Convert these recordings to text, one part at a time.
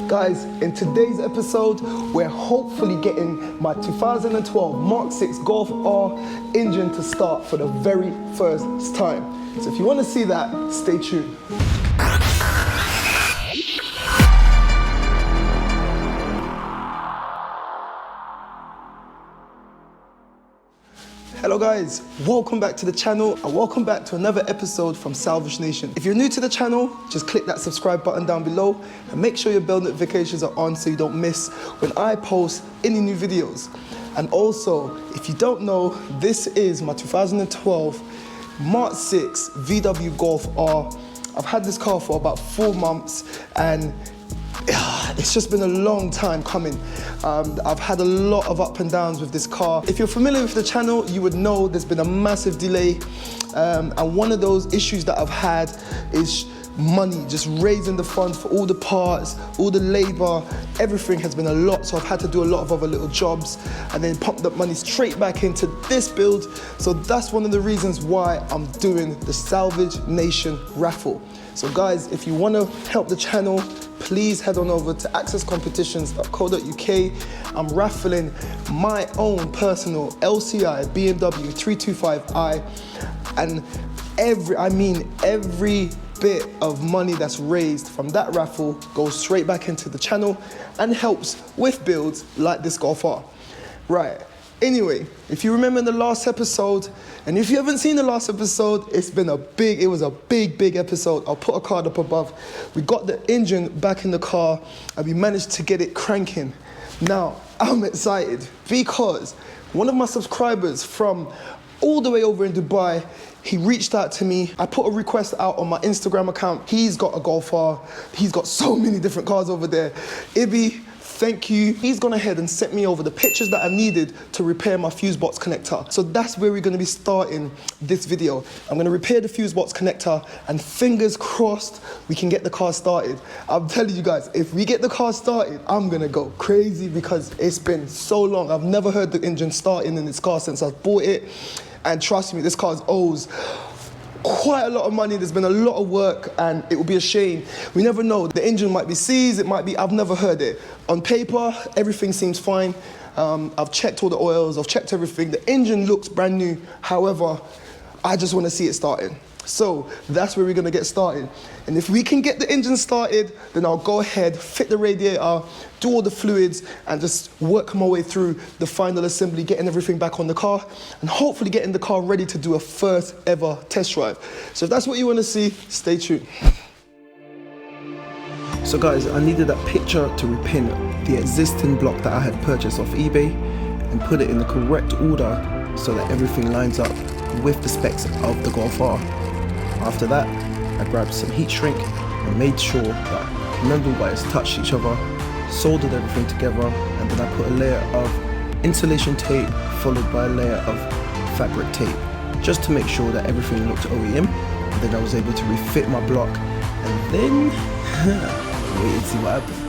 Guys, in today's episode, we're hopefully getting my 2012 Mark 6 Golf R engine to start for the very first time. So if you want to see that, stay tuned. Hello guys, welcome back to the channel and welcome back to another episode from Salvage Nation. If you're new to the channel, just click that subscribe button down below and make sure your bell notifications are on so you don't miss when I post any new videos. And also, if you don't know, this is my 2012 Mark 6 VW Golf R. I've had this car for about 4 months and it's just been a long time coming. I've had a lot of up and downs with this car. If you're familiar with the channel, you would know there's been a massive delay. And one of those issues that I've had is money, just raising the funds for all the parts, all the labor, everything has been a lot. So I've had to do a lot of other little jobs and then pump that money straight back into this build. So that's one of the reasons why I'm doing the Salvage Nation raffle. So guys, if you want to help the channel, please head on over to accesscompetitions.co.uk. I'm raffling my own personal LCI BMW 325i, and every bit of money that's raised from that raffle goes straight back into the channel and helps with builds like this Golf R. Right. Anyway, if you remember the last episode, and if you haven't seen the last episode, it was a big episode. I'll put a card up above. We got the engine back in the car and we managed to get it cranking. Now, I'm excited because one of my subscribers from all the way over in Dubai, he reached out to me. I put a request out on my Instagram account. He's got a Golf R. He's got so many different cars over there. Ibby, thank you. He's gone ahead and sent me over the pictures that I needed to repair my fuse box connector. So that's where we're gonna be starting this video. I'm gonna repair the fuse box connector and fingers crossed we can get the car started. I'm telling you guys, if we get the car started, I'm gonna go crazy because it's been so long. I've never heard the engine starting in this car since I bought it. And trust me, this car owes quite a lot of money. There's been a lot of work and it would be a shame. We never know. The engine might be seized, it might be, I've never heard it. On paper, everything seems fine. I've checked all the oils, I've checked everything. The engine looks brand new. However, I just want to see it started. So that's where we're going to get started. And if we can get the engine started, then I'll go ahead, fit the radiator, do all the fluids, and just work my way through the final assembly, getting everything back on the car, and hopefully getting the car ready to do a first ever test drive. So if that's what you want to see, stay tuned. So guys, I needed that picture to repin the existing block that I had purchased off eBay and put it in the correct order so that everything lines up with the specs of the Golf R. After that, I grabbed some heat shrink and made sure that none of the wires touched each other, soldered everything together, and then I put a layer of insulation tape followed by a layer of fabric tape just to make sure that everything looked OEM. And then I was able to refit my block and then wait and see what happens.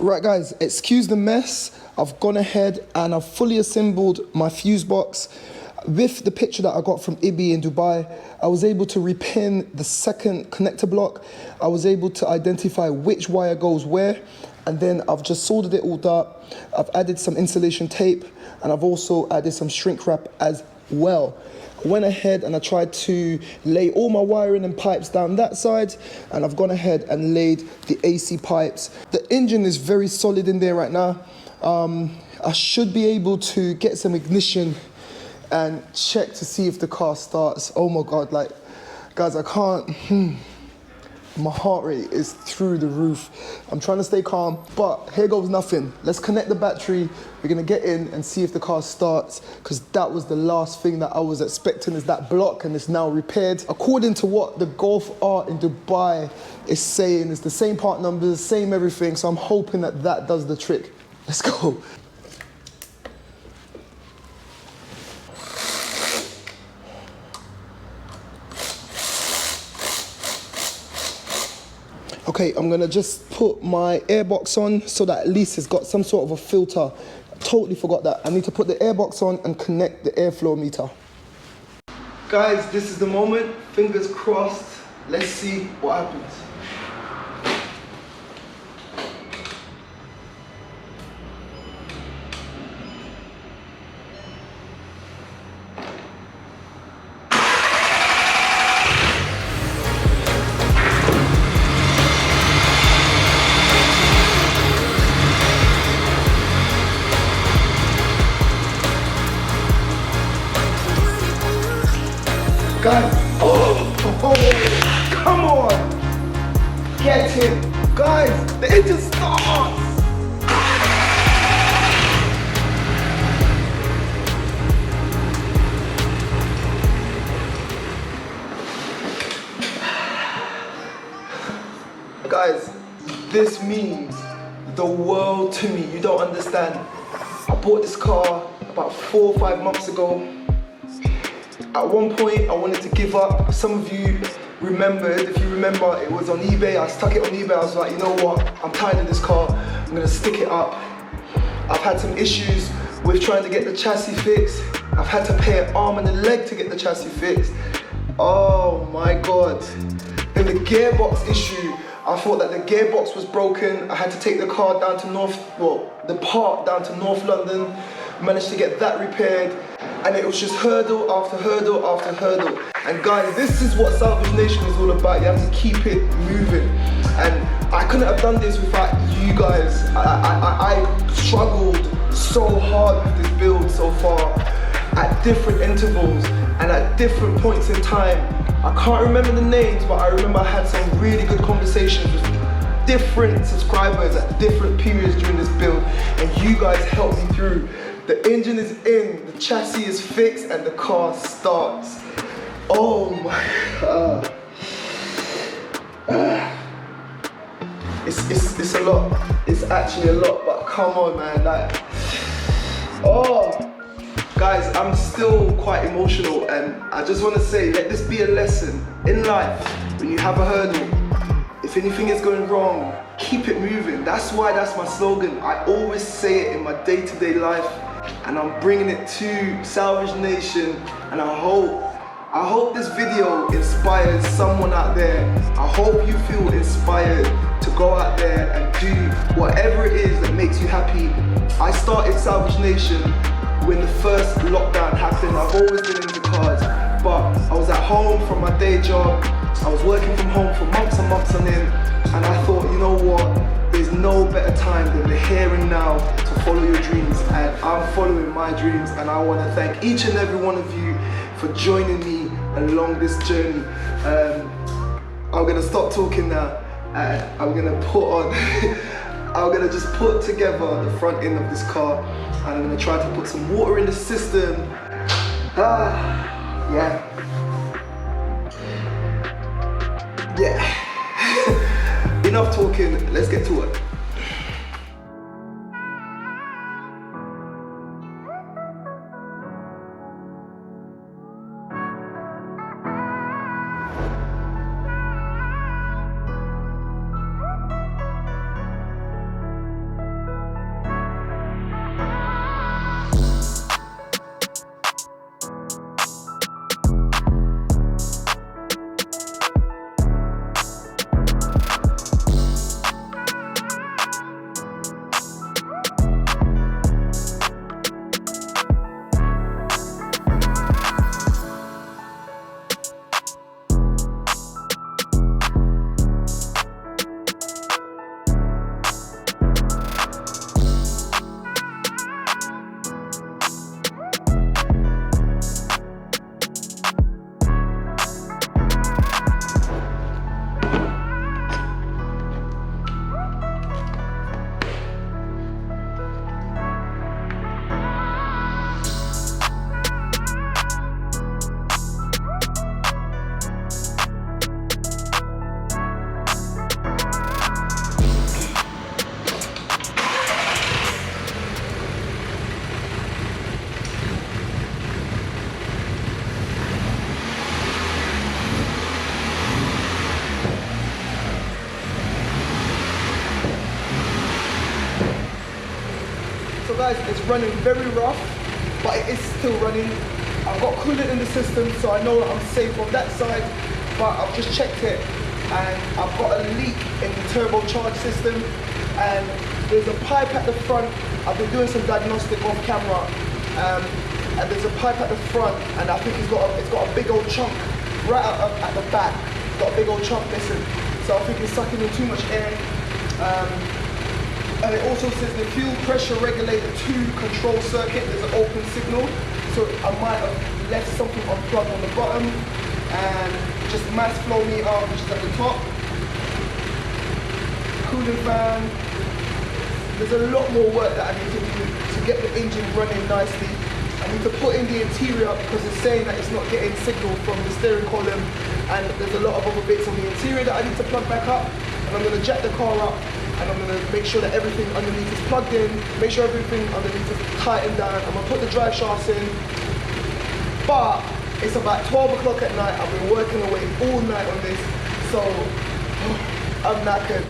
Right guys, excuse the mess. I've gone ahead and I've fully assembled my fuse box. With the picture that I got from Ibi in Dubai, I was able to repin the second connector block. I was able to identify which wire goes where, and then I've just soldered it all up. I've added some insulation tape, and I've also added some shrink wrap as well. I went ahead and I tried to lay all my wiring and pipes down that side, and I've gone ahead and laid the AC pipes. The engine is very solid in there right now. I should be able to get some ignition and check to see if the car starts. Oh my God, like, guys, I can't, my heart rate is through the roof. I'm trying to stay calm, but here goes nothing. Let's connect the battery. We're gonna get in and see if the car starts, because that was the last thing that I was expecting, is that block, and it's now repaired. According to what the Golf R in Dubai is saying, it's the same part numbers, same everything, so I'm hoping that that does the trick. Let's go. Okay, I'm gonna just put my airbox on so that at least it's got some sort of a filter. I totally forgot that. I need to put the airbox on and connect the airflow meter. Guys, this is the moment. Fingers crossed. Let's see what happens. Guys, come on! Get it! Guys, the engine starts! Guys, this means the world to me. You don't understand. I bought this car about 4 or 5 months ago. At one point, I wanted to give up. Some of you remembered, if you remember, it was on eBay. I stuck it on eBay. I was like, you know what? I'm tired of this car. I'm gonna stick it up. I've had some issues with trying to get the chassis fixed. I've had to pay an arm and a leg to get the chassis fixed. Oh my God. Then the gearbox issue. I thought that the gearbox was broken. I had to take the car down to the part down to North London. Managed to get that repaired. And it was just hurdle after hurdle after hurdle. And guys, this is what Salvage Nation is all about. You have to keep it moving. And I couldn't have done this without you guys. I struggled so hard with this build so far, at different intervals and at different points in time. I can't remember the names, but I remember I had some really good conversations with different subscribers at different periods during this build, and you guys helped me through. The engine is in, the chassis is fixed, and the car starts. Oh my God. It's a lot. It's actually a lot, but come on, man. Like, oh. Guys, I'm still quite emotional, and I just want to say, let this be a lesson in life. When you have a hurdle, if anything is going wrong, keep it moving. That's why that's my slogan. I always say it in my day-to-day life, and I'm bringing it to Salvage Nation, and I hope this video inspires someone out there. I hope you feel inspired to go out there and do whatever it is that makes you happy. I started Salvage Nation when the first lockdown happened. I've always been into cars, but I was at home from my day job. I was working from home for months and months on end, and I thought, you know what? There's no better time than the here and now to follow your dreams, and I'm following my dreams, and I want to thank each and every one of you for joining me along this journey. I'm gonna stop talking now, and I'm gonna put on I'm gonna just put together the front end of this car, and I'm gonna try to put some water in the system. Yeah. Enough talking, let's get to it. guys, it's running very rough, but it is still running. I've got coolant in the system, so I know I'm safe on that side, but I've just checked it, and I've got a leak in the turbocharge system, and there's a pipe at the front. I've been doing some diagnostic off camera, and there's a pipe at the front, and I think it's got a big old chunk right at the back. It's got a big old chunk missing, so I think it's sucking in too much air. And it also says the fuel pressure regulator 2 control circuit, there's an open signal, so I might have left something unplugged on the bottom, and just mass flow meter, which is at the top. Cooling fan. There's a lot more work that I need to do to get the engine running nicely. I need to put in the interior because it's saying that it's not getting signal from the steering column, and there's a lot of other bits on the interior that I need to plug back up, and I'm going to jack the car up, and I'm going to make sure that everything underneath is plugged in, make sure everything underneath is tightened down. I'm going to put the drive shafts in, but it's about 12 o'clock at night. I've been working away all night on this, so I'm knackered.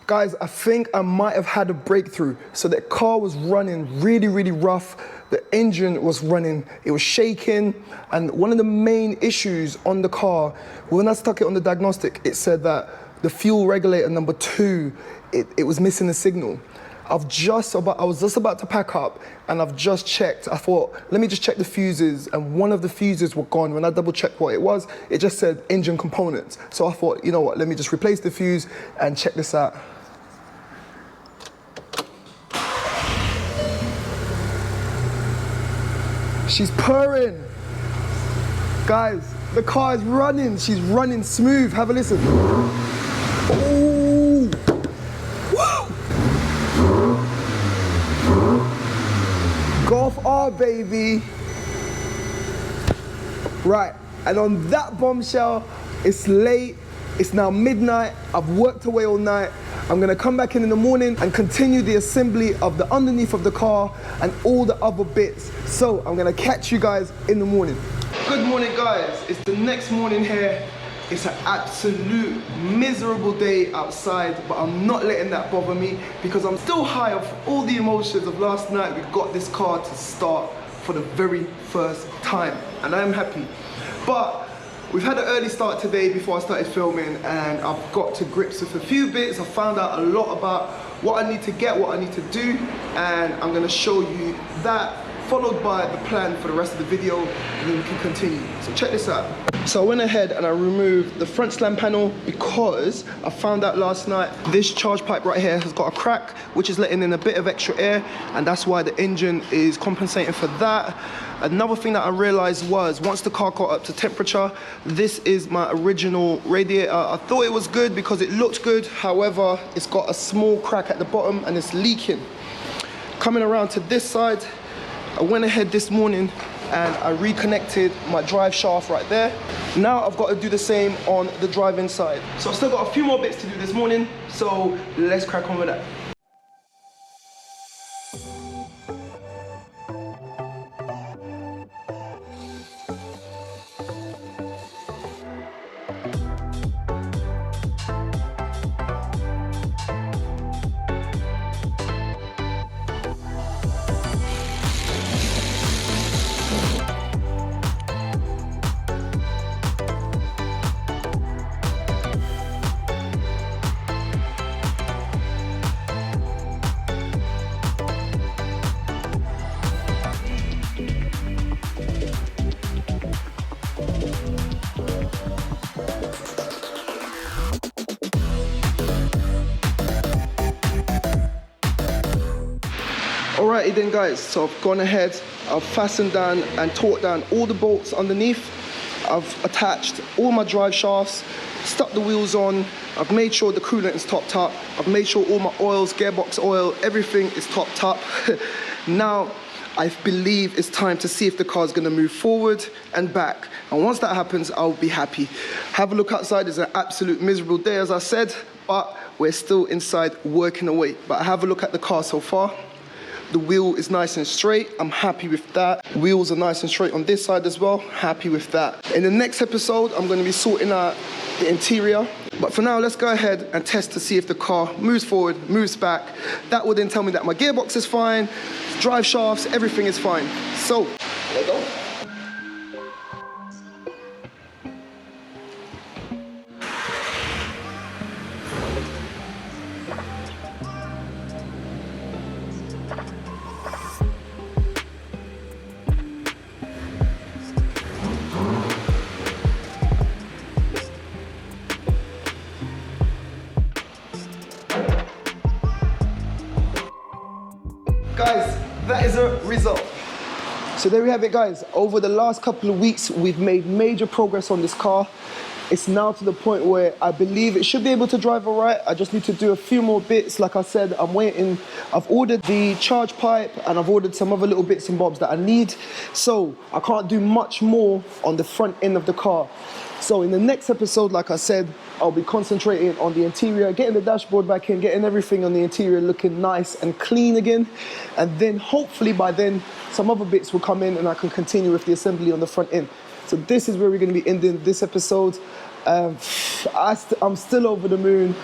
Guys, I think I might have had a breakthrough. So the car was running really, really rough. The engine was running, it was shaking. And one of the main issues on the car, when I stuck it on the diagnostic, it said that the fuel regulator number 2, it was missing a signal. I was just about to pack up, and I've just checked. I thought, let me just check the fuses, and one of the fuses were gone. When I double checked what it was, it just said engine components. So I thought, you know what, let me just replace the fuse and check this out. She's purring. Guys, the car is running. She's running smooth. Have a listen. Ooh. Whoa. Golf R, baby. Right, and on that bombshell, it's late. It's now midnight. I've worked away all night. I'm gonna come back in the morning and continue the assembly of the underneath of the car and all the other bits. So I'm gonna catch you guys in the morning. Good morning, guys. It's the next morning here. It's an absolute miserable day outside, but I'm not letting that bother me because I'm still high off all the emotions of last night. We got this car to start for the very first time, and I'm happy. But we've had an early start today before I started filming, and I've got to grips with a few bits. I found out a lot about what I need to get, what I need to do, and I'm gonna show you that, followed by the plan for the rest of the video, and then we can continue. So check this out. So I went ahead and I removed the front slam panel because I found out last night this charge pipe right here has got a crack, which is letting in a bit of extra air, and that's why the engine is compensating for that. Another thing that I realized was once the car got up to temperature, this is my original radiator. I thought it was good because it looked good. However, it's got a small crack at the bottom and it's leaking. Coming around to this side, I went ahead this morning and I reconnected my drive shaft right there. Now I've got to do the same on the drive-in side. So I've still got a few more bits to do this morning, so let's crack on with that. Alrighty then guys, so I've gone ahead, I've fastened down and torqued down all the bolts underneath. I've attached all my drive shafts, stuck the wheels on, I've made sure the coolant is topped up, I've made sure all my oils, gearbox oil, everything is topped up. Now, I believe it's time to see if the car's gonna move forward and back. And once that happens, I'll be happy. Have a look outside, it's an absolute miserable day as I said, but we're still inside working away. But have a look at the car so far. The wheel is nice and straight. I'm happy with that. Wheels are nice and straight on this side as well. Happy with that. In the next episode, I'm going to be sorting out the interior. But for now, let's go ahead and test to see if the car moves forward, moves back. That will then tell me that my gearbox is fine, drive shafts, everything is fine. So, let's go. Guys, that is a result. So there we have it, guys. Over the last couple of weeks, we've made major progress on this car. It's now to the point where I believe it should be able to drive all right. I just need to do a few more bits. Like I said, I'm waiting. I've ordered the charge pipe and I've ordered some other little bits and bobs that I need. So I can't do much more on the front end of the car. So in the next episode, like I said, I'll be concentrating on the interior, getting the dashboard back in, getting everything on the interior looking nice and clean again. And then hopefully by then, some other bits will come in and I can continue with the assembly on the front end. So this is where we're going to be ending this episode. I'm still over the moon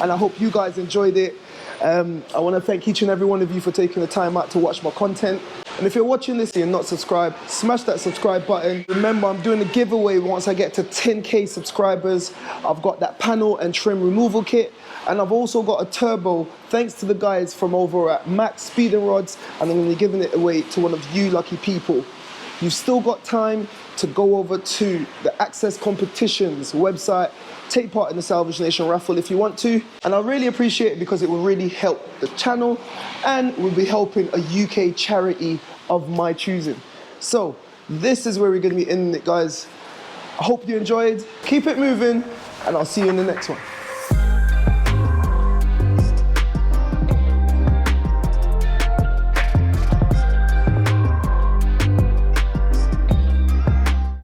and I hope you guys enjoyed it. I want to thank each and every one of you for taking the time out to watch my content. And if you're watching this and you're not subscribed, smash that subscribe button. Remember, I'm doing a giveaway once I get to 10K subscribers. I've got that panel and trim removal kit. And I've also got a turbo, thanks to the guys from over at Max Speed and Rods. And I'm going to be giving it away to one of you lucky people. You've still got time to go over to the Access Competitions website, take part in the Salvage Nation raffle if you want to. And I really appreciate it because it will really help the channel and we'll be helping a UK charity of my choosing. So this is where we're going to be ending it, guys. I hope you enjoyed. Keep it moving and I'll see you in the next one.